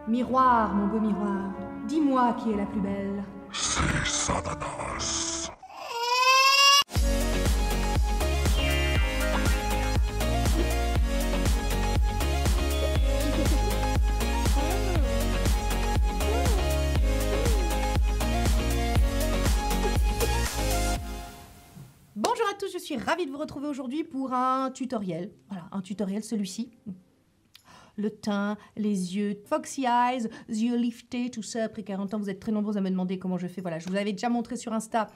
Miroir, mon beau miroir, dis-moi qui est la plus belle. C'est Satanas. Bonjour à tous, je suis ravie de vous retrouver aujourd'hui pour un tutoriel. Voilà, un tutoriel, celui-ci. Le teint, les yeux, foxy eyes, yeux liftés, tout ça. Après 40 ans, vous êtes très nombreux à me demander comment je fais. Voilà, je vous l'avais déjà montré sur Insta.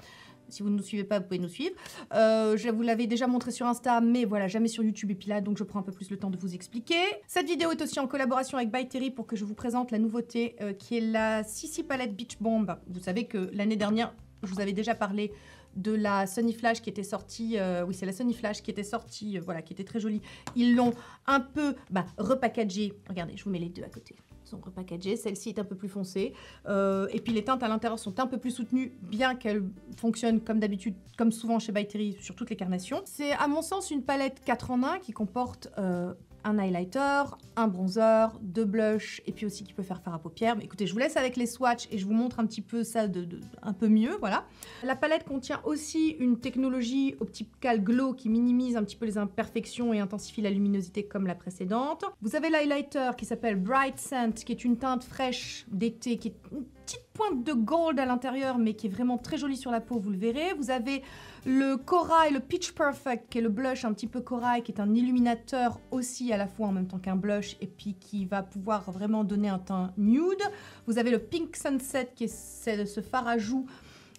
Si vous ne nous suivez pas, vous pouvez nous suivre. Je vous l'avais déjà montré sur Insta, mais voilà, jamais sur YouTube. Et puis là, donc je prends un peu plus le temps de vous expliquer. Cette vidéo est aussi en collaboration avec By Terry pour que je vous présente la nouveauté qui est la CC Palette Beach Bomb. Vous savez que l'année dernière, je vous avais déjà parlé de la Sunny Flash qui était sortie, oui c'est la Sunny Flash qui était sortie, voilà, qui était très jolie. Ils l'ont un peu repackagée. Regardez, je vous mets les deux à côté. Ils sont repackagés. Celle-ci est un peu plus foncée. Et puis les teintes à l'intérieur sont un peu plus soutenues, bien qu'elles fonctionnent comme d'habitude, comme souvent chez By Terry sur toutes les carnations. C'est à mon sens une palette 4 en 1 qui comporte un highlighter, un bronzer, deux blushs et puis aussi qui peut faire fard à paupières. Mais écoutez, je vous laisse avec les swatchs et je vous montre un petit peu ça un peu mieux, voilà. La palette contient aussi une technologie Optical Glow qui minimise un petit peu les imperfections et intensifie la luminosité comme la précédente. Vous avez l'highlighter qui s'appelle Bright Scent, qui est une teinte fraîche d'été, qui est une petite pointe de gold à l'intérieur, mais qui est vraiment très jolie sur la peau, vous le verrez. Vous avez le corail, le Pitch Perfect, qui est le blush un petit peu corail, qui est un illuminateur aussi à la fois en même temps qu'un blush, et puis qui va pouvoir vraiment donner un teint nude. Vous avez le Pink Sunset, qui est ce fard à joues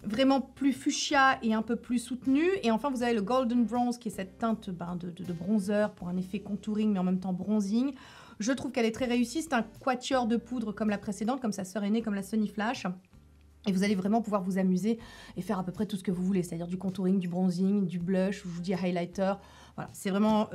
vraiment plus fuchsia et un peu plus soutenu. Et enfin, vous avez le Golden Bronze, qui est cette teinte de bronzer pour un effet contouring, mais en même temps bronzing. Je trouve qu'elle est très réussie. C'est un quatuor de poudre comme la précédente, comme sa sœur aînée, comme la Sunny Flash. Et vous allez vraiment pouvoir vous amuser et faire à peu près tout ce que vous voulez, c'est-à-dire du contouring, du bronzing, du blush, je vous dis highlighter. Voilà, c'est vraiment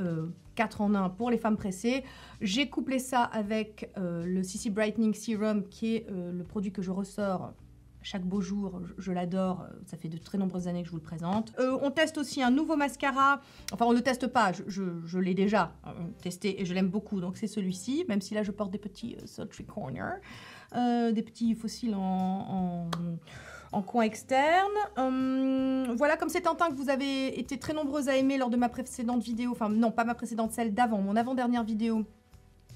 4 en 1 pour les femmes pressées. J'ai couplé ça avec le CC Brightening Serum, qui est le produit que je ressors chaque beau jour. Je l'adore, ça fait de très nombreuses années que je vous le présente. On teste aussi un nouveau mascara. Enfin, on ne le teste pas, je l'ai déjà testé et je l'aime beaucoup. Donc c'est celui-ci, même si là je porte des petits sultry corners. Des petits fossiles en coin externe. Voilà, comme c'est un teint que vous avez été très nombreuses à aimer lors de ma précédente vidéo, enfin non, pas ma précédente, celle d'avant, mon avant-dernière vidéo.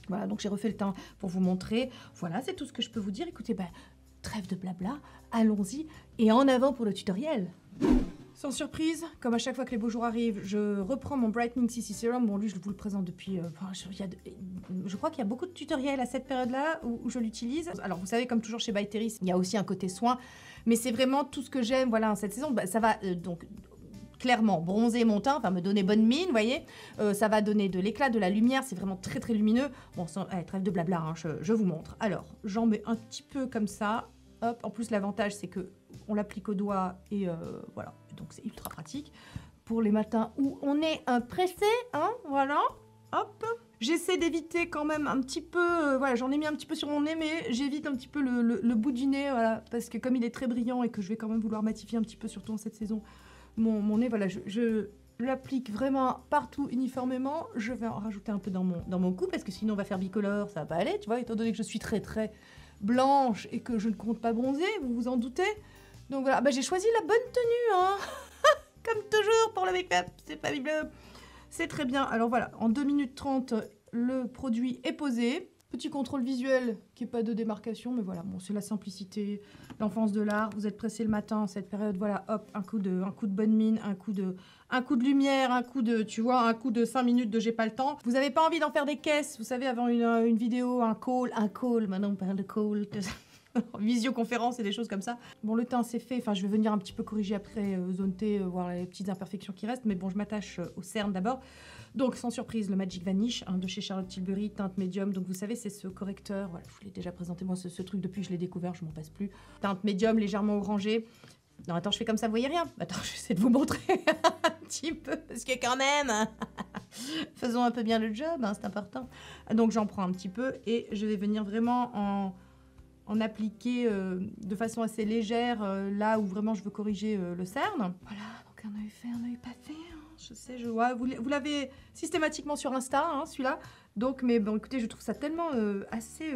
Voilà, donc j'ai refait le teint pour vous montrer. Voilà, c'est tout ce que je peux vous dire. Écoutez, trêve de blabla, allons-y et en avant pour le tutoriel. Sans surprise, comme à chaque fois que les beaux jours arrivent, je reprends mon Brightening CC Serum. Bon, lui, je vous le présente depuis... je crois qu'il y a beaucoup de tutoriels à cette période-là où je l'utilise. Alors, vous savez, comme toujours chez By Terry, il y a aussi un côté soin. Mais c'est vraiment tout ce que j'aime, voilà, cette saison. Ça va donc clairement bronzer mon teint, enfin me donner bonne mine, vous voyez. Ça va donner de l'éclat, de la lumière. C'est vraiment très, très lumineux. Bon, trêve de blabla, hein, je vous montre. Alors, j'en mets un petit peu comme ça. Hop. En plus, l'avantage, c'est que on l'applique au doigt et voilà. Donc, c'est ultra pratique pour les matins où on est pressé, hein, voilà. Hop. J'essaie d'éviter quand même un petit peu, voilà, j'en ai mis un petit peu sur mon nez, mais j'évite un petit peu le bout du nez, voilà, parce que comme il est très brillant et que je vais quand même vouloir matifier un petit peu, surtout en cette saison, mon nez, voilà, je l'applique vraiment partout uniformément. Je vais en rajouter un peu dans mon cou, parce que sinon on va faire bicolore, ça va pas aller, tu vois, étant donné que je suis très très blanche et que je ne compte pas bronzer, vous vous en doutez. Donc voilà, j'ai choisi la bonne tenue, hein. Comme toujours pour le make-up, c'est fabuleux. C'est très bien. Alors voilà, en 2 minutes 30, le produit est posé. Petit contrôle visuel qui n'est pas de démarcation, mais voilà, bon, c'est la simplicité, l'enfance de l'art. Vous êtes pressé le matin en cette période, voilà, hop, un coup de bonne mine, un coup de lumière, un coup de 5 minutes de j'ai pas le temps. Vous n'avez pas envie d'en faire des caisses, vous savez, avant une vidéo, un call, maintenant on parle de call, visioconférence et des choses comme ça. Bon, le teint c'est fait, enfin je vais venir un petit peu corriger après, zone T, voir les petites imperfections qui restent, mais bon, je m'attache au cerne d'abord. Donc, sans surprise, le Magic Vanish de chez Charlotte Tilbury, teinte médium. Donc, vous savez, c'est ce correcteur. Voilà, je vous l'ai déjà présenté, moi, ce truc, depuis que je l'ai découvert, je m'en passe plus. Teinte médium, légèrement orangée. Non, attends, je fais comme ça, vous voyez rien. Attends, j'essaie de vous montrer un petit peu, parce que quand même, faisons un peu bien le job, hein, c'est important. Donc, j'en prends un petit peu et je vais venir vraiment en appliquer de façon assez légère là où vraiment je veux corriger le cerne. Voilà, donc un œil fait, un œil pas fait. Hein. Je sais, vous l'avez systématiquement sur Insta, hein, celui-là. Donc, mais bon, écoutez, je trouve ça tellement assez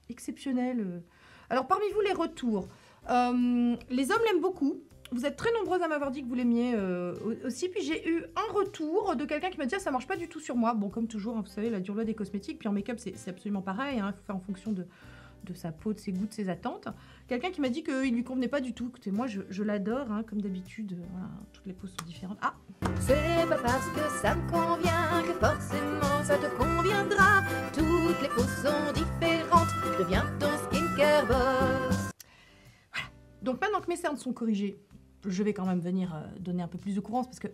exceptionnel. Alors, parmi vous, les retours. Les hommes l'aiment beaucoup. Vous êtes très nombreuses à m'avoir dit que vous l'aimiez aussi. Puis j'ai eu un retour de quelqu'un qui m'a dit « ça marche pas du tout sur moi ». Bon, comme toujours, hein, vous savez, la dure loi des cosmétiques. Puis en make-up, c'est absolument pareil. Hein, il faut faire en fonction de sa peau, de ses goûts, de ses attentes. Quelqu'un qui m'a dit qu'il lui convenait pas du tout. Écoutez, moi, je l'adore, hein, comme d'habitude. Voilà, toutes les peaux sont différentes. Ah, C'est pas parce que ça me convient que forcément ça te conviendra. Toutes les peaux sont différentes. Deviens ton skincare boss. donc maintenant que mes cernes sont corrigées, je vais quand même venir donner un peu plus de couvrance parce que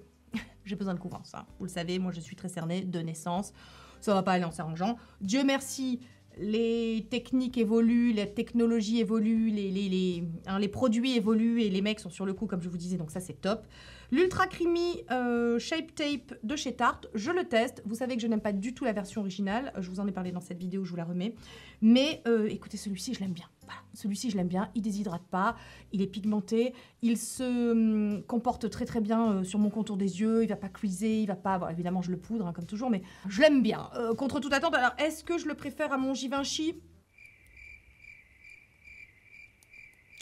j'ai besoin de couvrance. Hein. Vous le savez, moi, je suis très cernée de naissance. Ça va pas aller en s'arrangeant. Dieu merci, les techniques évoluent, la technologie évolue, les produits évoluent et les mecs sont sur le coup, comme je vous disais, donc ça, c'est top. L'Ultra Creamy Shape Tape de chez Tarte, je le teste. Vous savez que je n'aime pas du tout la version originale. Je vous en ai parlé dans cette vidéo, je vous la remets. Mais écoutez, celui-ci, je l'aime bien. Voilà. Celui-ci, je l'aime bien. Il déshydrate pas, il est pigmenté, il se comporte très très bien sur mon contour des yeux. Il va pas creaser, il va pas... Bon, évidemment, je le poudre, hein, comme toujours, mais je l'aime bien. Contre toute attente, alors, est-ce que je le préfère à mon Givenchy ?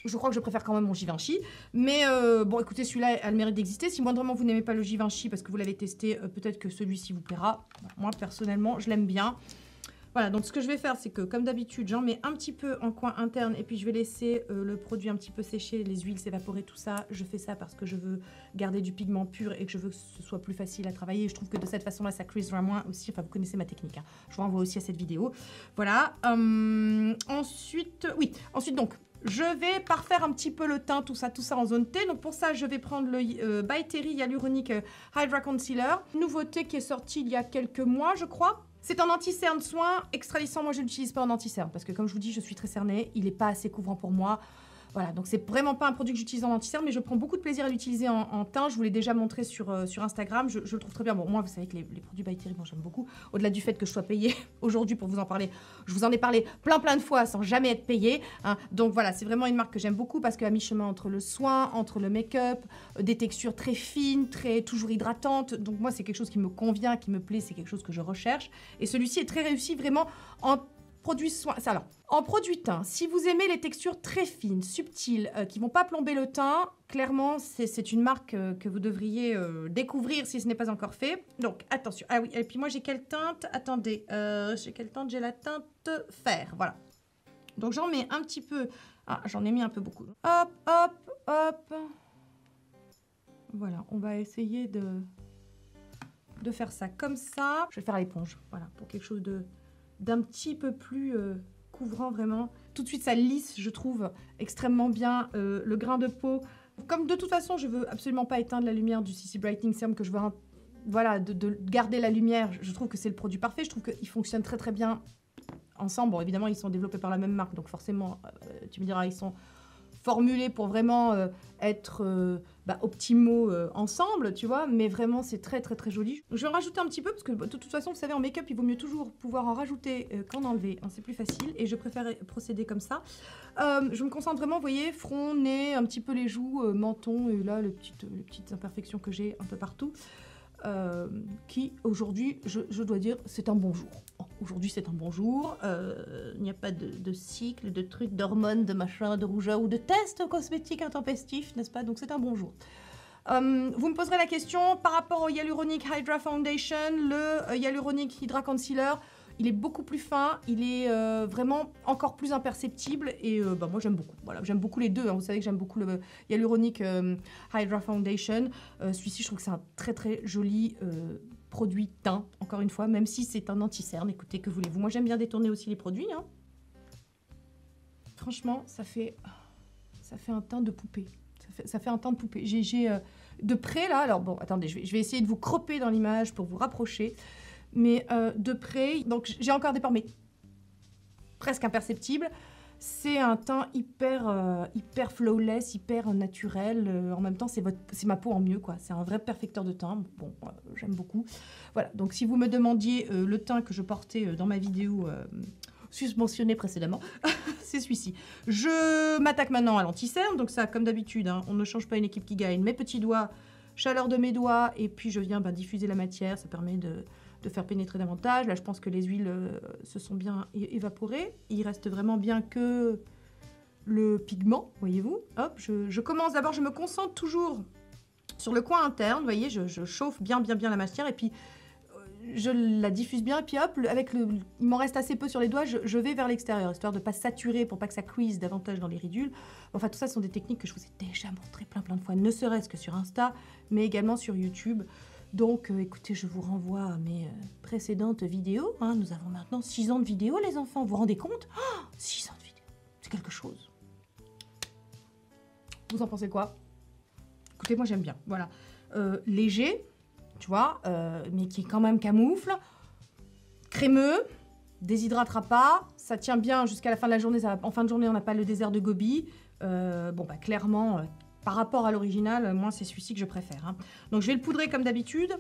Je crois que je préfère quand même mon Givenchy. Mais bon, écoutez, celui-là a le mérite d'exister. Si moindrement vous n'aimez pas le Givenchy parce que vous l'avez testé, peut-être que celui-ci vous plaira. Moi, personnellement, je l'aime bien. Voilà, donc ce que je vais faire, c'est que, comme d'habitude, j'en mets un petit peu en coin interne et puis je vais laisser le produit un petit peu sécher, les huiles s'évaporer, tout ça. Je fais ça parce que je veux garder du pigment pur et que je veux que ce soit plus facile à travailler. Je trouve que de cette façon-là, ça creasera moins aussi. Enfin, vous connaissez ma technique, hein. Je vous renvoie aussi à cette vidéo. Voilà. Ensuite, donc... je vais parfaire un petit peu le teint, tout ça en zone T. Donc pour ça, je vais prendre le By Terry Hyaluronic Hydra Concealer. Nouveauté qui est sortie il y a quelques mois, je crois. C'est un anti-cerne soin extra lissant. Moi, je ne l'utilise pas en anti-cerne parce que, comme je vous dis, je suis très cernée. Il n'est pas assez couvrant pour moi. Voilà, donc c'est vraiment pas un produit que j'utilise en anti-cerne, mais je prends beaucoup de plaisir à l'utiliser en teint. Je vous l'ai déjà montré sur Instagram, je le trouve très bien. Bon, moi, vous savez que les produits By Terry, moi, j'aime beaucoup. Au-delà du fait que je sois payée aujourd'hui pour vous en parler, je vous en ai parlé plein de fois sans jamais être payée. Hein. Donc voilà, c'est vraiment une marque que j'aime beaucoup parce qu'à mi-chemin entre le soin, entre le make-up, des textures très fines, toujours hydratantes. Donc moi, c'est quelque chose qui me convient, qui me plaît, c'est quelque chose que je recherche. Et celui-ci est très réussi vraiment en produit soin. Alors, en produit teint, si vous aimez les textures très fines, subtiles, qui vont pas plomber le teint, clairement, c'est une marque que vous devriez découvrir si ce n'est pas encore fait. Donc, attention. Ah oui, et puis moi, j'ai quelle teinte? Attendez, j'ai quelle teinte? J'ai la teinte fer, voilà. Donc, j'en mets un petit peu. Ah, j'en ai mis un peu beaucoup. Hop, hop, hop. Voilà, on va essayer de faire ça comme ça. Je vais faire à l'éponge, voilà, pour quelque chose d'un petit peu plus couvrant vraiment. Tout de suite, ça lisse, je trouve, extrêmement bien le grain de peau. Comme de toute façon, je veux absolument pas éteindre la lumière du CC Brightening Serum, que je veux voilà, de garder la lumière. Je trouve que c'est le produit parfait. Je trouve qu'il fonctionne très très bien ensemble. Bon, évidemment, ils sont développés par la même marque, donc forcément, tu me diras, ils sont formulés pour vraiment être optimaux ensemble, tu vois, mais vraiment c'est très très très joli. Je vais en rajouter un petit peu parce que de toute façon, vous savez, en make-up, il vaut mieux toujours pouvoir en rajouter qu'en enlever, hein, c'est plus facile et je préfère procéder comme ça. Je me concentre vraiment, vous voyez, front, nez, un petit peu les joues, menton et là les petites imperfections que j'ai un peu partout. Qui aujourd'hui, je dois dire, c'est un bon jour. Aujourd'hui, c'est un bon jour. Il n'y a pas de cycle, de trucs, d'hormones, de machin, de rougeur ou de tests cosmétiques intempestifs, n'est-ce pas? Donc, c'est un bon jour. Vous me poserez la question par rapport au Hyaluronic Hydra Foundation, le Hyaluronic Hydra Concealer. Il est beaucoup plus fin, il est vraiment encore plus imperceptible et moi j'aime beaucoup. Voilà, j'aime beaucoup les deux. Hein. Vous savez que j'aime beaucoup le Hyaluronic Hydra Foundation. Celui-ci, je trouve que c'est un très très joli produit teint, encore une fois, même si c'est un anti-cerne. Écoutez, que voulez-vous? Moi j'aime bien détourner aussi les produits. Hein. Franchement, ça fait un teint de poupée. Ça fait un teint de poupée. J'ai de près là, alors bon, attendez, je vais essayer de vous cropper dans l'image pour vous rapprocher. Mais de près, donc j'ai encore des pores, mais presque imperceptibles. C'est un teint hyper flawless, hyper naturel. En même temps, c'est ma peau en mieux, quoi. C'est un vrai perfecteur de teint. Bon, j'aime beaucoup. Voilà, donc si vous me demandiez le teint que je portais dans ma vidéo susmentionnée précédemment, c'est celui-ci. Je m'attaque maintenant à l'anti-cerne. Donc ça, comme d'habitude, hein, on ne change pas une équipe qui gagne. Mes petits doigts, chaleur de mes doigts, et puis je viens diffuser la matière. Ça permet de faire pénétrer davantage. Là, je pense que les huiles se sont bien évaporées. Il reste vraiment bien que le pigment, voyez-vous. Hop, je commence d'abord, je me concentre toujours sur le coin interne, vous voyez, je chauffe bien la matière et puis je la diffuse bien et puis hop, il m'en reste assez peu sur les doigts, je vais vers l'extérieur, histoire de ne pas saturer pour pas que ça cuise davantage dans les ridules. Enfin, tout ça, ce sont des techniques que je vous ai déjà montrées plein de fois, ne serait-ce que sur Insta, mais également sur YouTube. Donc, écoutez, je vous renvoie à mes précédentes vidéos. Hein. Nous avons maintenant 6 ans de vidéos, les enfants. Vous vous rendez compte? 6 ans de vidéos, c'est quelque chose. Vous en pensez quoi? Écoutez, moi j'aime bien, voilà. Léger, tu vois, mais qui est quand même camoufle. Crémeux, déshydratera pas, ça tient bien jusqu'à la fin de la journée. En fin de journée, on n'a pas le désert de Gobi. Bon, bah clairement, par rapport à l'original, moi c'est celui-ci que je préfère. Hein. Donc je vais le poudrer comme d'habitude.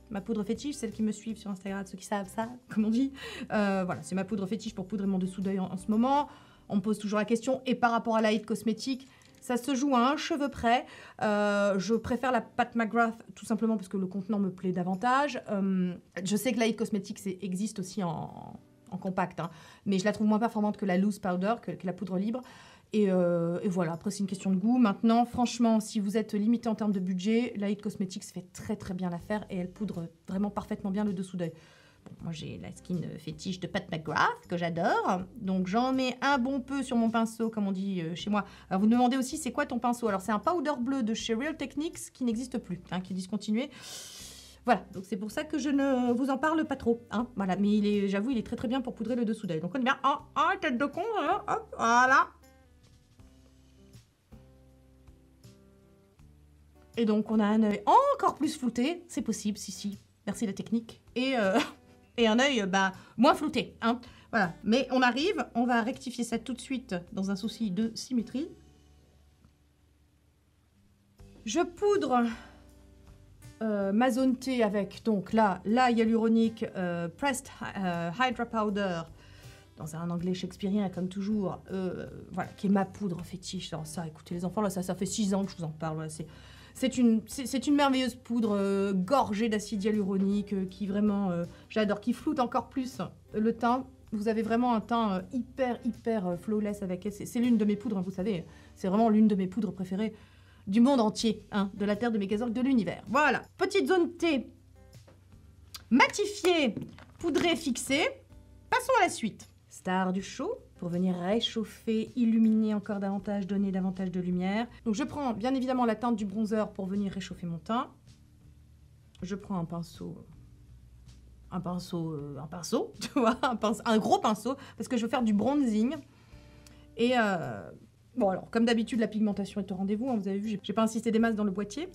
Ma poudre fétiche, celles qui me suivent sur Instagram, ceux qui savent ça, comme on dit. Voilà, c'est ma poudre fétiche pour poudrer mon dessous d'œil en ce moment. On me pose toujours la question, et par rapport à la It Cosmetics, ça se joue à un cheveu près. Je préfère la Pat McGrath tout simplement parce que le contenant me plaît davantage. Je sais que la It Cosmetics existe aussi en compact, hein, mais je la trouve moins performante que la loose powder, que la poudre libre. Et voilà, après c'est une question de goût. Maintenant, franchement, si vous êtes limité en termes de budget, la It Cosmetics fait très bien l'affaire et elle poudre vraiment parfaitement bien le dessous d'œil. Moi, j'ai la skin fétiche de Pat McGrath, que j'adore. Donc, j'en mets un bon peu sur mon pinceau, comme on dit chez moi. Alors, vous me demandez aussi, c'est quoi ton pinceau? Alors, c'est un powder bleu de chez Real Techniques, qui n'existe plus, hein, qui est discontinué. Voilà, donc c'est pour ça que je ne vous en parle pas trop. Hein, voilà, mais j'avoue, il est très bien pour poudrer le dessous d'œil. Donc, on est bien, tête de con, hein, hop, voilà. Et donc, on a un œil encore plus flouté. C'est possible, si. Merci la technique. Et un œil moins flouté. Hein. Voilà. Mais on arrive, on va rectifier ça tout de suite dans un souci de symétrie. Je poudre ma zone T avec donc là hyaluronique Pressed Hydra Powder dans un anglais shakespearien comme toujours. Voilà, qui est ma poudre fétiche. Alors ça, écoutez les enfants, là ça fait 6 ans que je vous en parle. Voilà, c'est une merveilleuse poudre gorgée d'acide hyaluronique qui vraiment, j'adore, qui floute encore plus le teint. Vous avez vraiment un teint hyper flawless avec elle. C'est l'une de mes poudres, hein, vous savez. C'est vraiment l'une de mes poudres préférées du monde entier, hein, de la Terre, de Megazord, de l'univers. Voilà, petite zone T matifiée, poudrée, fixée. Passons à la suite. Star du show. Pour venir réchauffer, illuminer encore davantage, donner davantage de lumière. Donc je prends bien évidemment la teinte du bronzer pour venir réchauffer mon teint. Je prends un pinceau, tu vois, un gros pinceau, parce que je veux faire du bronzing. Et bon alors, comme d'habitude, la pigmentation est au rendez-vous, hein, vous avez vu, j'ai pas insisté des masses dans le boîtier.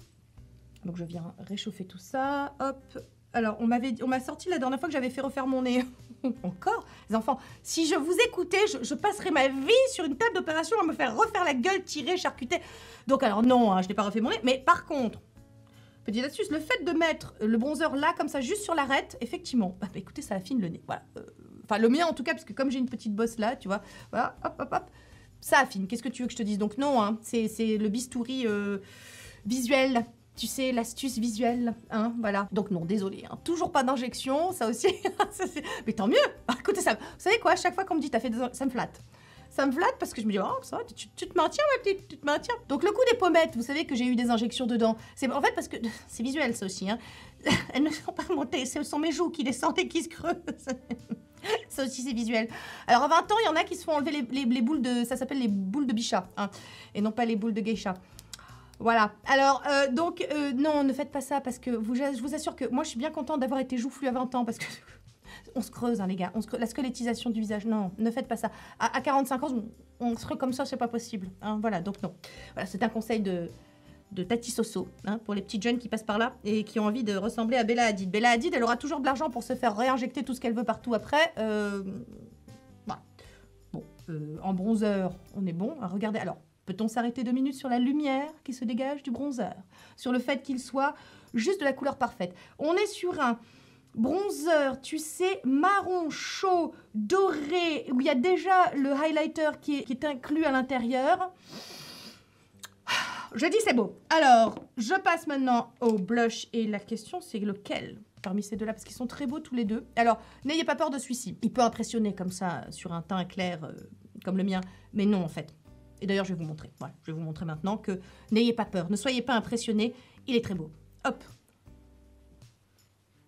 Donc je viens réchauffer tout ça, hop. Alors, on m'a sorti la dernière fois que j'avais fait refaire mon nez. Encore, les enfants, si je vous écoutais, je passerais ma vie sur une table d'opération à me faire refaire la gueule, tirer, charcuter. Donc alors non, hein, je n'ai pas refait mon nez. Mais par contre, petite astuce, le fait de mettre le bronzer là, comme ça, juste sur l'arête, effectivement, écoutez, ça affine le nez. Voilà. Enfin, le mien en tout cas, parce que comme j'ai une petite bosse là, tu vois, voilà, hop, ça affine. Qu'est-ce que tu veux que je te dise? Donc non, hein, c'est le bistouri visuel. Tu sais, l'astuce visuelle, hein, voilà. Donc non, désolé, hein, toujours pas d'injection, ça aussi, mais tant mieux. Écoutez, ça, vous savez quoi, à chaque fois qu'on me dit t'as fait ça me flatte. Ça me flatte parce que je me dis, oh, ça va, tu te maintiens, ma petite, tu te maintiens. Donc le coup des pommettes, vous savez que j'ai eu des injections dedans. C'est en fait parce que, c'est visuel ça aussi, hein. Elles ne sont pas montées, ce sont mes joues qui descendent et qui se creusent. Ça aussi, c'est visuel. Alors, à 20 ans, il y en a qui se font enlever les boules de, ça s'appelle les boules de bichat, hein, et non pas les boules de geisha. Voilà, alors donc non, ne faites pas ça parce que je vous assure que moi je suis bien contente d'avoir été joufflue à 20 ans parce que on se creuse hein, les gars, la squelettisation du visage, non, ne faites pas ça. À 45 ans, on se creuse comme ça, c'est pas possible, hein, voilà, donc non. Voilà, c'est un conseil de Tati Soso, hein, pour les petites jeunes qui passent par là et qui ont envie de ressembler à Bella Hadid. Bella Hadid, elle aura toujours de l'argent pour se faire réinjecter tout ce qu'elle veut partout après. Voilà. Bon, en bronzer, on est bon, hein, regardez, alors... Peut-on s'arrêter 2 minutes sur la lumière qui se dégage du bronzer? Sur le fait qu'il soit juste de la couleur parfaite. On est sur un bronzer, tu sais, marron, chaud, doré, où il y a déjà le highlighter qui est inclus à l'intérieur. Je dis c'est beau. Alors, je passe maintenant au blush et la question c'est lequel? parmi ces deux-là, parce qu'ils sont très beaux tous les deux. Alors, n'ayez pas peur de celui-ci. Il peut impressionner comme ça, sur un teint clair, comme le mien, mais non, en fait. Et d'ailleurs, je vais vous montrer. Voilà, je vais vous montrer maintenant que n'ayez pas peur, ne soyez pas impressionnés, il est très beau. Hop.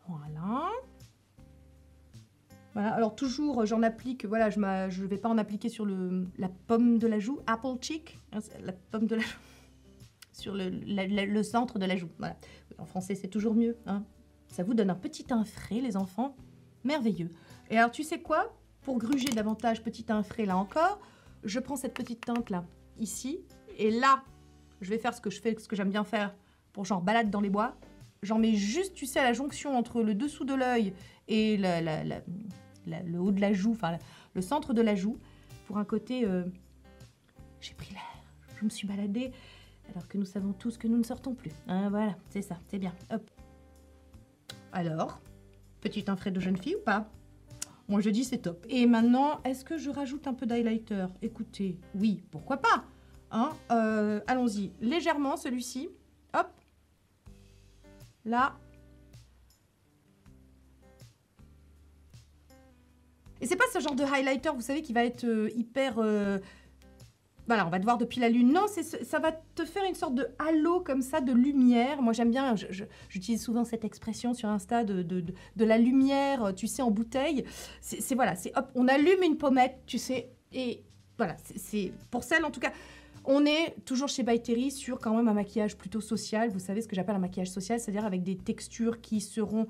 Voilà. Voilà, alors toujours, j'en applique, voilà, je ne vais pas en appliquer sur la pomme de la joue, apple cheek, hein, la pomme de la joue, sur le centre de la joue, voilà. En français, c'est toujours mieux, hein. Ça vous donne un petit teint frais, les enfants, merveilleux. Et alors, tu sais quoi? Pour gruger davantage petit teint frais, là encore, je prends cette petite teinte là, ici, et là, je vais faire ce que j'aime bien faire pour genre balade dans les bois. J'en mets juste, tu sais, à la jonction entre le dessous de l'œil et le haut de la joue, enfin le centre de la joue, pour un côté, j'ai pris l'air, je me suis baladée, alors que nous savons tous que nous ne sortons plus. Hein, voilà, c'est ça, c'est bien. Hop. Alors, petit teint frais de jeune fille ou pas? Moi je dis c'est top. Et maintenant, est-ce que je rajoute un peu d'highlighter? Écoutez, oui, pourquoi pas, hein, allons-y, légèrement celui-ci, hop, là. Et c'est pas ce genre de highlighter, vous savez, qui va être hyper... voilà, on va te voir depuis la lune. Non, ça va te faire une sorte de halo comme ça, de lumière. Moi, j'aime bien, j'utilise souvent cette expression sur Insta de la lumière, tu sais, en bouteille. C'est voilà, c'est hop, on allume une pommette, tu sais, et voilà, c'est pour celle, en tout cas... On est toujours chez By Terry sur quand même un maquillage plutôt social. Vous savez ce que j'appelle un maquillage social, c'est-à-dire avec des textures qui seront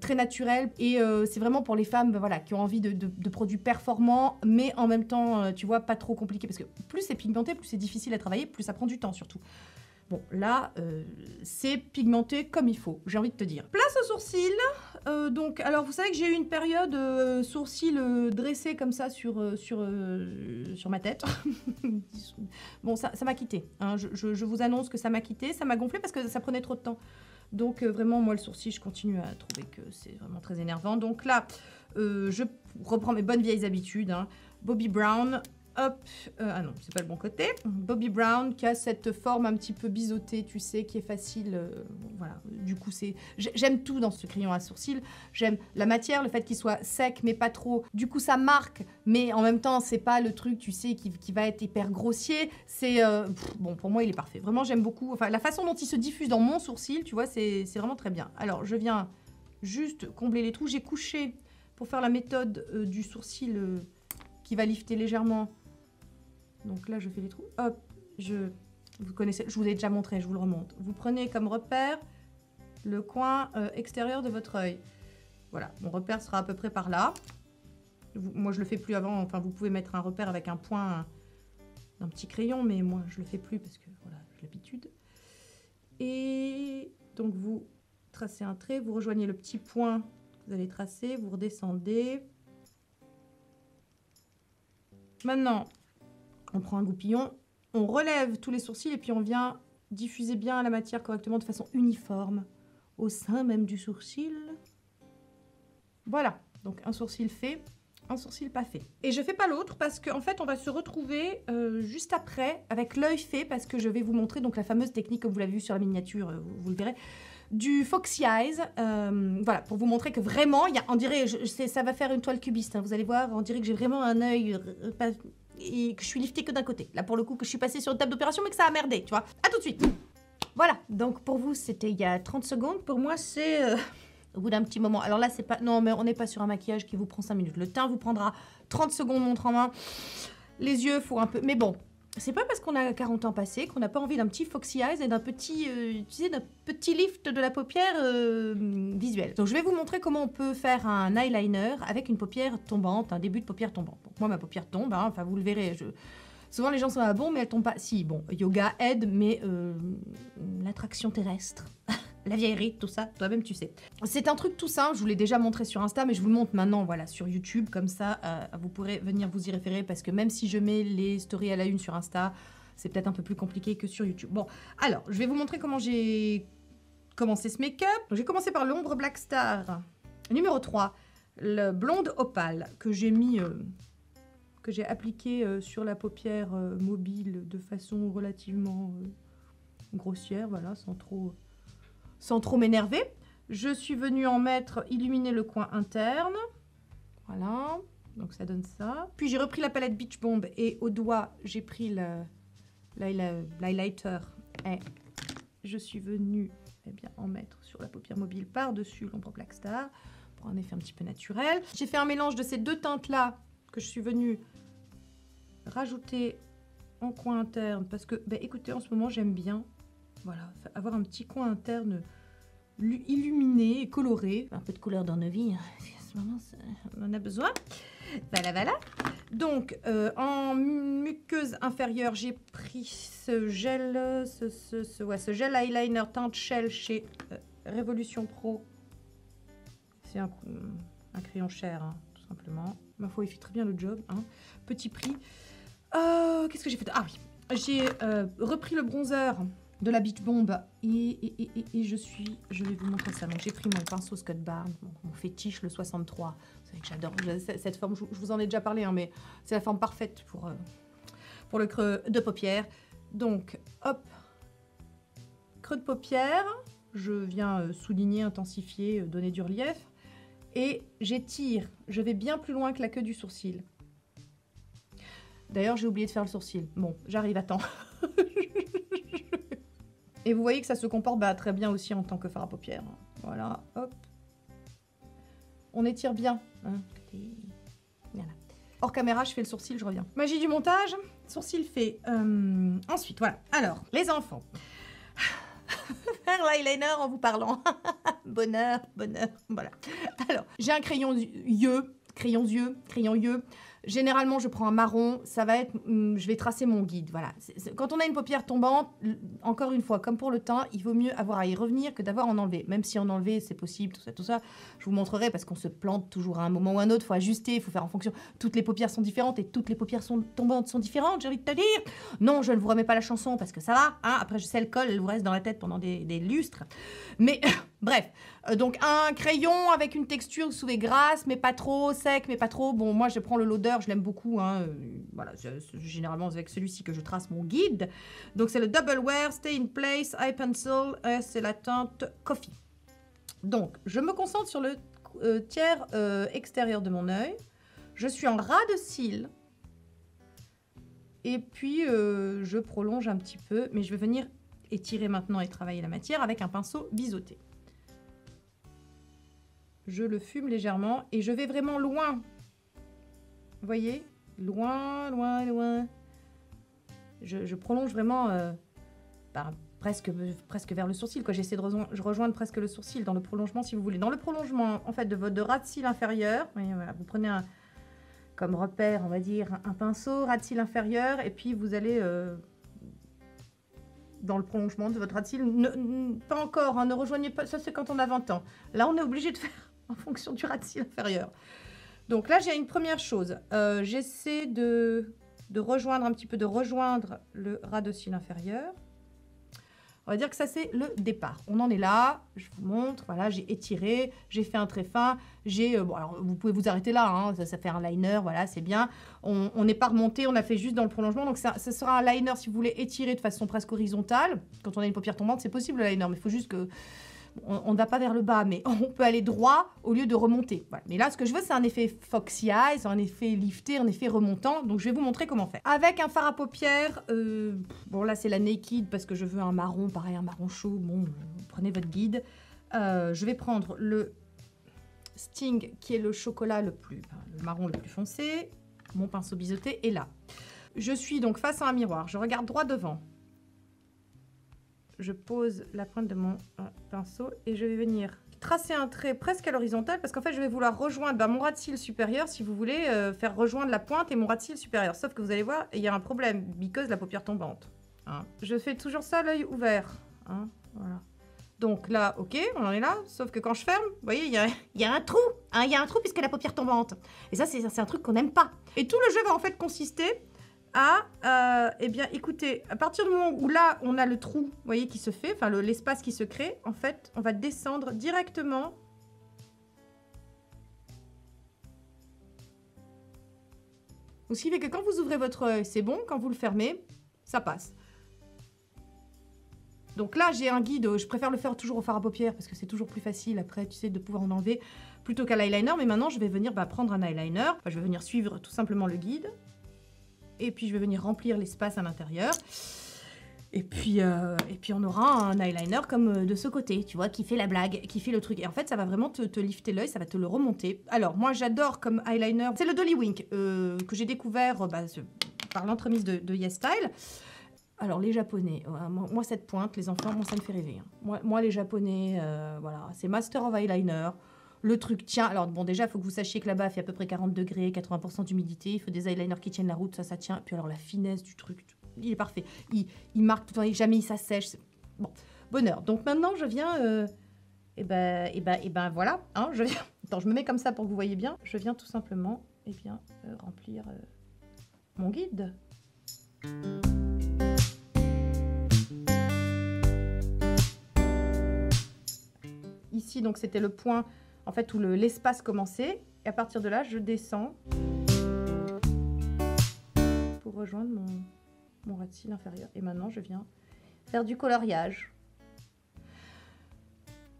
très naturelles. Et c'est vraiment pour les femmes voilà, qui ont envie de produits performants, mais en même temps, tu vois, pas trop compliqués. Parce que plus c'est pigmenté, plus c'est difficile à travailler, plus ça prend du temps surtout. Bon, là, c'est pigmenté comme il faut, j'ai envie de te dire. Place aux sourcils. Donc, alors, vous savez que j'ai eu une période sourcils dressés comme ça sur ma tête. Bon, ça m'a quitté. Hein. Je vous annonce que ça m'a quitté. Ça m'a gonflé parce que ça prenait trop de temps. Donc, vraiment, moi, le sourcil, je continue à trouver que c'est vraiment très énervant. Donc là, je reprends mes bonnes vieilles habitudes. Hein. Bobbi Brown. Hop, ah non, c'est pas le bon côté. Bobbi Brown qui a cette forme un petit peu biseautée, tu sais, qui est facile. Voilà, du coup, j'aime tout dans ce crayon à sourcils. J'aime la matière, le fait qu'il soit sec, mais pas trop. Du coup, ça marque, mais en même temps, c'est pas le truc, tu sais, qui va être hyper grossier. C'est bon, pour moi, il est parfait. Vraiment, j'aime beaucoup. Enfin, la façon dont il se diffuse dans mon sourcil, tu vois, c'est vraiment très bien. Alors, je viens juste combler les trous. J'ai couché pour faire la méthode du sourcil qui va lifter légèrement. Donc là, je fais les trous. Hop, vous connaissez, je vous ai déjà montré, je vous le remonte. Vous prenez comme repère le coin extérieur de votre œil. Voilà, mon repère sera à peu près par là. Moi, je le fais plus avant. Enfin, vous pouvez mettre un repère avec un point d'un petit crayon, mais moi, je le fais plus parce que voilà, j'ai l'habitude. Et donc, vous tracez un trait, vous rejoignez le petit point que vous allez tracer, vous redescendez. Maintenant, on prend un goupillon, on relève tous les sourcils et puis on vient diffuser bien la matière correctement de façon uniforme au sein même du sourcil. Voilà, donc un sourcil fait, un sourcil pas fait. Et je fais pas l'autre parce qu'en fait on va se retrouver juste après avec l'œil fait parce que je vais vous montrer donc la fameuse technique comme vous l'avez vu sur la miniature, vous le verrez, du Foxy Eyes. Voilà, pour vous montrer que vraiment, on dirait, ça va faire une toile cubiste, hein, vous allez voir, on dirait que j'ai vraiment un œil... et que je suis liftée que d'un côté. Là, pour le coup, que je suis passée sur une table d'opération, mais que ça a merdé, tu vois. À tout de suite. Voilà, donc pour vous, c'était il y a 30 secondes. Pour moi, c'est au bout d'un petit moment. Alors là, c'est pas... Non, mais on n'est pas sur un maquillage qui vous prend 5 minutes. Le teint vous prendra 30 secondes, montre en main. Les yeux, faut un peu... Mais bon, c'est pas parce qu'on a 40 ans passés qu'on n'a pas envie d'un petit Foxy Eyes et d'un petit, tu sais, d'un petit lift de la paupière visuel. Donc je vais vous montrer comment on peut faire un eyeliner avec une paupière tombante, un début de paupière tombante. Donc moi ma paupière tombe, hein, enfin vous le verrez. Souvent les gens sont là, bon mais elle tombe pas. Si, bon, yoga aide, mais l'attraction terrestre, la vieillerie, tout ça, toi-même tu sais. C'est un truc tout simple, je vous l'ai déjà montré sur Insta, mais je vous le montre maintenant, voilà, sur YouTube, comme ça, vous pourrez venir vous y référer, parce que même si je mets les stories à la une sur Insta, c'est peut-être un peu plus compliqué que sur YouTube. Bon, alors, je vais vous montrer comment j'ai commencé ce make-up. J'ai commencé par l'ombre Black Star, numéro 3, le blonde opale, que j'ai mis... que j'ai appliqué sur la paupière mobile de façon relativement grossière, voilà, sans trop m'énerver. Je suis venue en mettre, illuminer le coin interne. Voilà, donc ça donne ça. Puis j'ai repris la palette Beach Bomb et au doigt, j'ai pris l'highlighter. Et je suis venue en mettre sur la paupière mobile par-dessus l'ombre Black Star pour un effet un petit peu naturel. J'ai fait un mélange de ces deux teintes-là que je suis venue rajouter en coin interne parce que, écoutez, en ce moment, j'aime bien avoir un petit coin interne illuminé et coloré. Un peu de couleur dans nos vies, en ce moment, on en a besoin. Voilà. Donc, en muqueuse inférieure, j'ai pris ce gel, ce gel eyeliner teinte Shell chez Révolution Pro. C'est un crayon cher, hein, tout simplement. Ma foi, il fait très bien le job. Hein. Petit prix. Qu'est-ce que j'ai fait? Ah oui, j'ai repris le bronzer de la Beach Bomb et je vais vous montrer ça. Donc j'ai pris mon pinceau Scott Barnes, mon fétiche, le 63. Vous savez que j'adore cette forme, je vous en ai déjà parlé, hein, mais c'est la forme parfaite pour le creux de paupière. Donc, hop, creux de paupière, je viens souligner, intensifier, donner du relief. Et j'étire, je vais bien plus loin que la queue du sourcil. D'ailleurs, j'ai oublié de faire le sourcil. Bon, j'arrive à temps. Et vous voyez que ça se comporte très bien aussi en tant que fard à paupières. Voilà, hop. On étire bien. Hein. Voilà. Hors caméra, je fais le sourcil, je reviens. Magie du montage, sourcil fait. Ensuite, voilà. Alors, les enfants. Faire l'eyeliner en vous parlant. Bonheur. Voilà. Alors, j'ai un crayon yeux. Généralement, je prends un marron, ça va être, je vais tracer mon guide, voilà. Quand on a une paupière tombante, encore une fois, comme pour le teint, il vaut mieux avoir à y revenir que d'avoir à en enlever. Même si en enlever, c'est possible, tout ça, je vous montrerai parce qu'on se plante toujours à un moment ou à un autre, il faut ajuster, il faut faire en fonction. Toutes les paupières sont différentes et toutes les paupières tombantes sont différentes, j'ai envie de te dire. Non, je ne vous remets pas la chanson parce que ça va, hein. Après, je sais, le col, elle vous reste dans la tête pendant des lustres. Mais, bref, donc un crayon avec une texture, vous savez, grasse, mais pas trop, sec, mais pas trop. Bon, moi, je prends le loader, je l'aime beaucoup. Hein. Voilà, généralement, c'est avec celui-ci que je trace mon guide. Donc, c'est le Double Wear, Stay in Place, Eye Pencil, c'est la teinte Coffee. Donc, je me concentre sur le tiers extérieur de mon œil. Je suis en ras de cils. Et puis, je prolonge un petit peu, mais je vais venir étirer maintenant et travailler la matière avec un pinceau biseauté. Je le fume légèrement et je vais vraiment loin. Vous voyez? Loin. Je prolonge vraiment presque vers le sourcil. J'essaie de rejoindre presque le sourcil dans le prolongement si vous voulez. Dans le prolongement en fait de votre ras de cils inférieur, voilà, vous prenez comme repère, on va dire, un pinceau, ras de cils inférieur et puis vous allez... dans le prolongement de votre ras de cils. Pas encore, hein, ne rejoignez pas, ça c'est quand on a 20 ans. Là, on est obligé de faire en fonction du ras de cils inférieur. Donc là, j'ai une première chose. J'essaie de rejoindre un petit peu, le ras de cils inférieur. On va dire que ça, c'est le départ. On en est là, je vous montre, voilà, j'ai étiré, j'ai fait un trait fin, bon, alors vous pouvez vous arrêter là, hein, ça fait un liner, voilà, c'est bien. On n'est pas remonté, on a fait juste dans le prolongement, donc ça sera un liner si vous voulez étirer de façon presque horizontale. Quand on a une paupière tombante, c'est possible le liner, mais il faut juste que... On ne va pas vers le bas, mais on peut aller droit au lieu de remonter. Voilà. Mais là, ce que je veux, c'est un effet foxy eyes, un effet lifté, un effet remontant. Donc, je vais vous montrer comment faire. Avec un fard à paupières, bon, là, c'est la Naked parce que je veux un marron, pareil, un marron chaud. Bon, prenez votre guide. Je vais prendre le Sting, qui est le chocolat le marron le plus foncé. Mon pinceau biseauté est là. Je suis donc face à un miroir. Je regarde droit devant. Je pose la pointe de mon pinceau et je vais venir tracer un trait presque à l'horizontale parce qu'en fait, je vais vouloir rejoindre mon ras de cils supérieur si vous voulez faire rejoindre la pointe et mon ras de cils supérieur. Sauf que vous allez voir, il y a un problème, because la paupière tombante. Hein. Je fais toujours ça l'œil ouvert. Hein, voilà. Donc là, ok, on en est là, sauf que quand je ferme, vous voyez, il y a un trou. Hein, il y a un trou puisque la paupière tombante. Et ça, c'est un truc qu'on n'aime pas. Et tout le jeu va en fait consister eh bien, écoutez, à partir du moment où là, on a le trou, vous voyez, qui se fait, enfin, l'espace qui se crée, en fait, on va descendre directement. Donc, ce qui fait que quand vous ouvrez votre œil, c'est bon, quand vous le fermez, ça passe. Donc là, j'ai un guide, je préfère le faire toujours au fard à paupières parce que c'est toujours plus facile après, tu sais, de pouvoir en enlever plutôt qu'à l'eyeliner. Mais maintenant, je vais venir prendre un eyeliner. Enfin, je vais venir suivre tout simplement le guide. Et puis, je vais venir remplir l'espace à l'intérieur. Et puis, on aura un eyeliner comme de ce côté, tu vois, qui fait la blague, qui fait le truc. Et en fait, ça va vraiment te lifter l'œil, ça va te le remonter. Alors, moi, j'adore comme eyeliner, c'est le Dolly Wink que j'ai découvert par l'entremise de YesStyle. Alors, les Japonais, moi, cette pointe, les enfants, moi, ça me fait rêver. Hein. Moi, les Japonais, voilà, c'est Master of Eyeliner. Le truc tient. Alors, bon, déjà, il faut que vous sachiez que là-bas, il fait à peu près 40 degrés, 80% d'humidité. Il faut des eyeliners qui tiennent la route, ça tient. Puis alors, la finesse du truc, il est parfait. Il marque tout le temps, jamais il s'assèche. Bon, bonheur. Donc maintenant, je viens... voilà. Hein, je viens... Attends, je me mets comme ça pour que vous voyez bien. Je viens tout simplement remplir mon guide. Ici, donc, c'était le point en fait où l'espace commençait. Et à partir de là, je descends pour rejoindre mon ras de cils inférieur. Et maintenant, je viens faire du coloriage.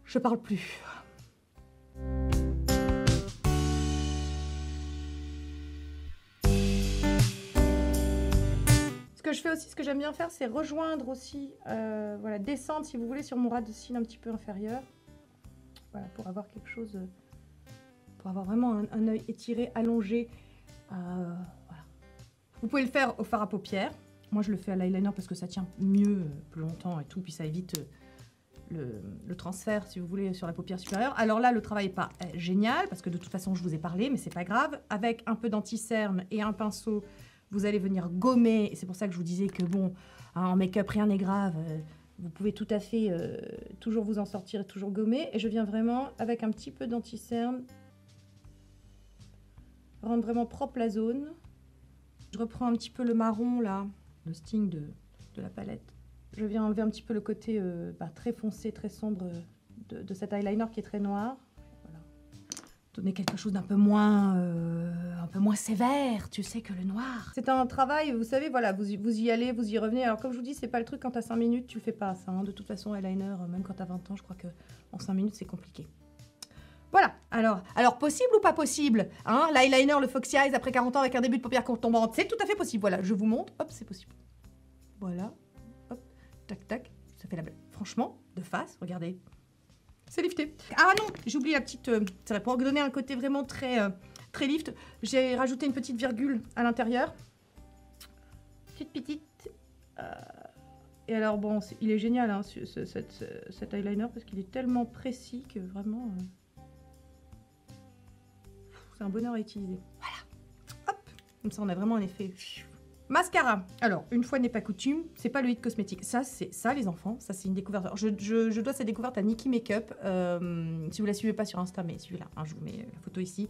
Je parle plus. Ce que je fais aussi, ce que j'aime bien faire, c'est rejoindre aussi, voilà, descendre, si vous voulez, sur mon ras de cils un petit peu inférieur. Voilà, pour avoir quelque chose, pour avoir vraiment un œil étiré, allongé. Voilà. Vous pouvez le faire au fard à paupières. Moi, je le fais à l'eyeliner parce que ça tient mieux, plus longtemps et tout. Puis ça évite le transfert, si vous voulez, sur la paupière supérieure. Alors là, le travail n'est pas génial parce que de toute façon, je vous ai parlé, mais c'est pas grave. Avec un peu d'anti-cerne et un pinceau, vous allez venir gommer. Et c'est pour ça que je vous disais que bon, hein, en make-up, rien n'est grave. Vous pouvez tout à fait toujours vous en sortir et toujours gommer. Et je viens vraiment, avec un petit peu d'anti-cerne, rendre vraiment propre la zone. Je reprends un petit peu le marron, là, le sting de la palette. Je viens enlever un petit peu le côté très foncé, très sombre de cet eyeliner qui est très noir. Voilà. Donner quelque chose d'un peu moins sévère, tu sais, que le noir. C'est un travail, vous savez, voilà, vous y allez, vous y revenez. Alors comme je vous dis, c'est pas le truc quand t'as 5 minutes, tu le fais pas ça. Hein. De toute façon, eyeliner, même quand t'as 20 ans, je crois que en 5 minutes, c'est compliqué. Voilà, alors possible ou pas possible, hein, l'eyeliner, le Foxy Eyes après 40 ans avec un début de paupière tombante, c'est tout à fait possible. Voilà, je vous montre, hop, c'est possible. Voilà, hop, tac, tac, ça fait la belle. Franchement, de face, regardez, c'est lifté. Ah non, j'ai oublié la petite, c'est vrai, pour donner un côté vraiment très lift, j'ai rajouté une petite virgule à l'intérieur. Petite. Et alors bon, il est génial, hein, cet eyeliner, parce qu'il est tellement précis que vraiment... c'est un bonheur à utiliser. Voilà. Hop. Comme ça, on a vraiment un effet... Mascara. Alors, une fois n'est pas coutume, c'est pas le Hit Cosmétique. Ça, les enfants, ça, c'est une découverte. Alors, je dois cette découverte à Nikki Makeup. Si vous la suivez pas sur Insta, mais suivez-la. Hein, je vous mets la photo ici.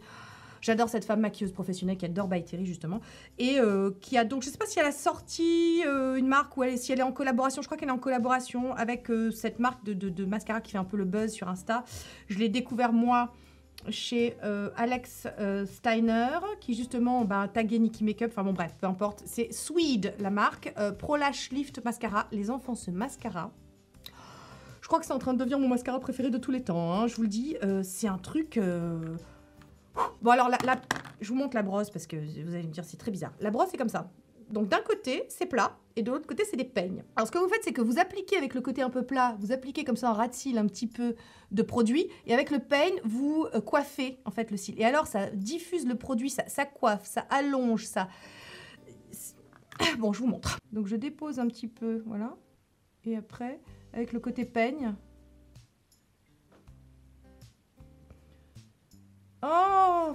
J'adore cette femme maquilleuse professionnelle qui adore By Terry, justement. Et qui a donc, je sais pas si elle a sorti une marque ou si elle est en collaboration. Je crois qu'elle est en collaboration avec cette marque de mascara qui fait un peu le buzz sur Insta. Je l'ai découvert, moi, chez Alex Steiner, qui justement tagué Nikki Makeup, enfin bon bref, peu importe, c'est Swede la marque, Pro Lash Lift Mascara, les enfants ce mascara, je crois que c'est en train de devenir mon mascara préféré de tous les temps, hein, je vous le dis, c'est un truc, bon alors là, je vous montre la brosse parce que vous allez me dire c'est très bizarre, la brosse est comme ça. Donc d'un côté, c'est plat, et de l'autre côté, c'est des peignes. Alors ce que vous faites, c'est que vous appliquez avec le côté un peu plat, vous appliquez comme ça un ras de cils un petit peu de produit, et avec le peigne, vous coiffez en fait le cil. Et alors, ça diffuse le produit, ça coiffe, ça allonge, ça... Bon, je vous montre. Donc je dépose un petit peu, voilà. Et après, avec le côté peigne... Oh!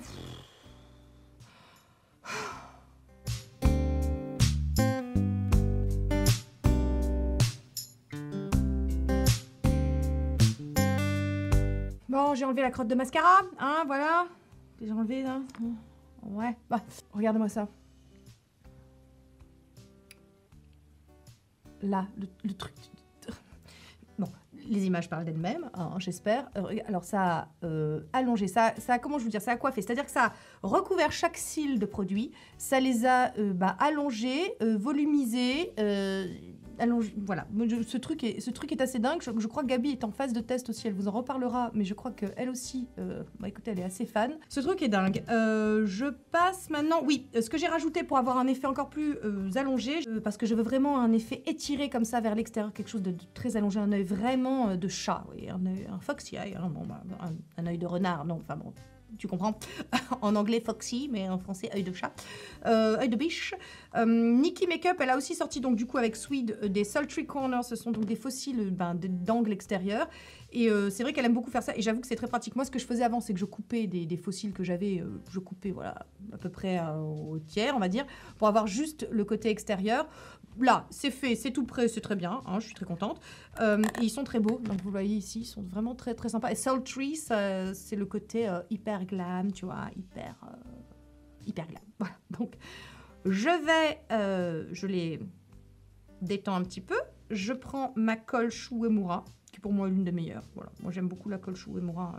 Bon, j'ai enlevé la crotte de mascara, hein, voilà. J'ai enlevé, là. Ouais, bah, regarde-moi ça. Là, le truc... Bon, les images parlent d'elles-mêmes, hein, j'espère. Alors, ça a allongé, ça a, comment je vous dire, ça a coiffé. C'est-à-dire que ça a recouvert chaque cils de produit, ça les a allongés, volumisés, voilà, ce truc est assez dingue. Je crois que Gabi est en phase de test aussi, elle vous en reparlera, mais je crois qu'elle aussi, bah écoutez, elle est assez fan. Ce truc est dingue. Je passe maintenant, oui, ce que j'ai rajouté pour avoir un effet encore plus allongé, parce que je veux vraiment un effet étiré comme ça vers l'extérieur, quelque chose de très allongé, un œil vraiment de chat, oui, un foxy eye, hein, bon, bah, un œil de renard, non, enfin bon. Tu comprends? En anglais foxy, mais en français œil de chat, œil de biche. Nikki Makeup, elle a aussi sorti donc du coup avec Swede des Sultry Corners, ce sont donc des fossiles d'angle extérieur. Et c'est vrai qu'elle aime beaucoup faire ça. Et j'avoue que c'est très pratique. Moi, ce que je faisais avant, c'est que je coupais des fossiles que j'avais, je coupais voilà à peu près au tiers, on va dire, pour avoir juste le côté extérieur. Là, c'est fait, c'est tout prêt, c'est très bien, hein, je suis très contente. Et ils sont très beaux, donc vous voyez ici, ils sont vraiment très très sympas. Et Sultry, c'est le côté hyper glam, tu vois, hyper glam. Voilà, donc je les détends un petit peu. Je prends ma colle Shu Uemura, qui pour moi est l'une des meilleures. Voilà, moi j'aime beaucoup la colle Shu Uemura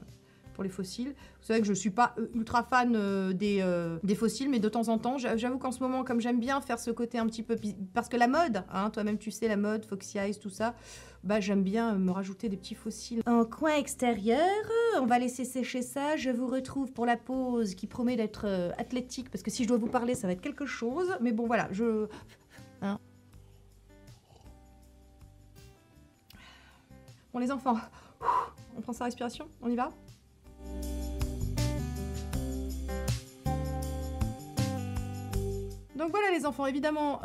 pour les fossiles. Vous savez que je ne suis pas ultra fan des fossiles, mais de temps en temps, j'avoue qu'en ce moment, comme j'aime bien faire ce côté un petit peu... Parce que la mode, hein, toi-même tu sais, la mode, Foxy Eyes, tout ça, bah j'aime bien me rajouter des petits fossiles. En coin extérieur, on va laisser sécher ça. Je vous retrouve pour la pause qui promet d'être athlétique, parce que si je dois vous parler, ça va être quelque chose. Mais bon, voilà, hein. Bon, les enfants, on prend sa respiration, on y va ? Donc voilà les enfants, évidemment,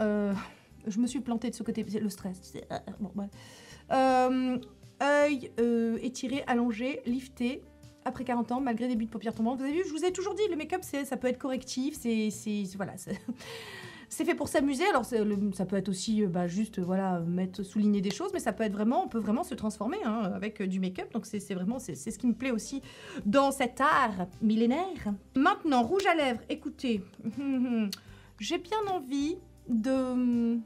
je me suis plantée de ce côté, le stress. Bon, ouais. Œil étiré, allongé, lifté, après 40 ans, malgré des buts de paupières tombantes. Vous avez vu, je vous ai toujours dit, le make-up, ça peut être correctif, voilà, c'est fait pour s'amuser. Alors ça peut être aussi juste voilà souligner des choses, mais ça peut être vraiment, on peut vraiment se transformer hein, avec du make-up. Donc c'est ce qui me plaît aussi dans cet art millénaire. Maintenant, rouge à lèvres, écoutez, j'ai bien envie de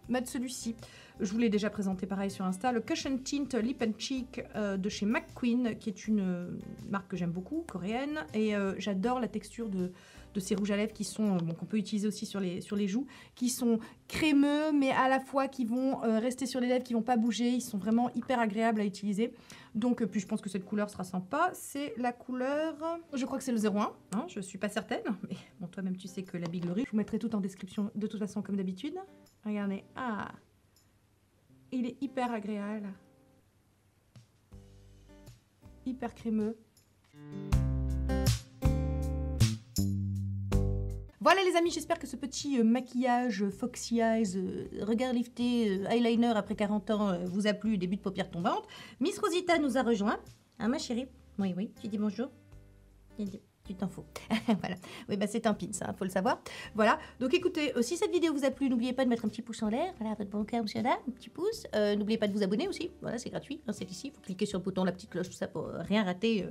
mettre celui-ci. Je vous l'ai déjà présenté pareil sur Insta, le Cushion Tint Lip and Cheek de chez McQueen, qui est une marque que j'aime beaucoup, coréenne, et j'adore la texture de ces rouges à lèvres qui sont, qu'on peut utiliser aussi sur les joues, qui sont crémeux, mais à la fois qui vont rester sur les lèvres, qui vont pas bouger, ils sont vraiment hyper agréables à utiliser. Donc, puis je pense que cette couleur sera sympa. C'est la couleur, je crois que c'est le 01, hein, je suis pas certaine, mais bon, toi-même tu sais que la Big Glory, je vous mettrai tout en description de toute façon comme d'habitude. Regardez, il est hyper agréable, hyper crémeux. Voilà les amis, j'espère que ce petit maquillage Foxy Eyes, regard lifté, eyeliner après 40 ans vous a plu, début de paupières tombantes. Miss Rosita nous a rejoint. Hein ma chérie? Oui, oui, tu dis bonjour? Tu t'en fous. Voilà. Oui, c'est un pin, ça, faut le savoir. Voilà. Donc écoutez, si cette vidéo vous a plu, n'oubliez pas de mettre un petit pouce en l'air. Voilà, votre bon cœur, monsieur là, un petit pouce. N'oubliez pas de vous abonner aussi. Voilà, c'est gratuit. Hein, c'est ici. Il faut cliquer sur le bouton, la petite cloche, tout ça, pour rien rater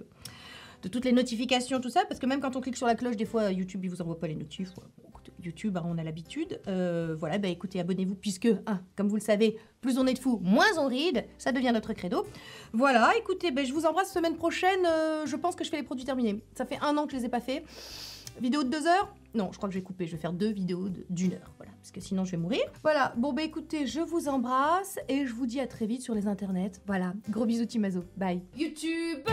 de toutes les notifications, tout ça. Parce que même quand on clique sur la cloche, des fois, YouTube, il vous envoie pas les notifs. Bon, écoutez, YouTube, hein, on a l'habitude. Voilà, écoutez, abonnez-vous, puisque, comme vous le savez, plus on est de fous, moins on ride. Ça devient notre credo. Voilà, écoutez, je vous embrasse. Semaine prochaine, je pense que je fais les produits terminés. Ça fait 1 an que je les ai pas fait. Vidéo de 2 heures? Non, je crois que je vais couper. Je vais faire 2 vidéos d'1 heure. Voilà, parce que sinon je vais mourir. Voilà, bon écoutez, je vous embrasse et je vous dis à très vite sur les internets. Voilà, gros bisous Timazo. Bye. YouTubeuse,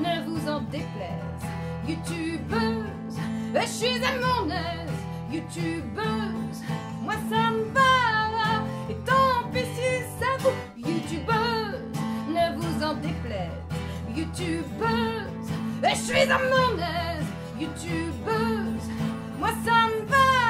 ne vous en déplaise. YouTubeuse, je suis à mon aise. YouTubeuse, moi ça me va. Et tant pis si ça vous. YouTubeuse, ne vous en déplaise. YouTubeuse, je suis à mon aise. YouTubeuse, moi ça me va.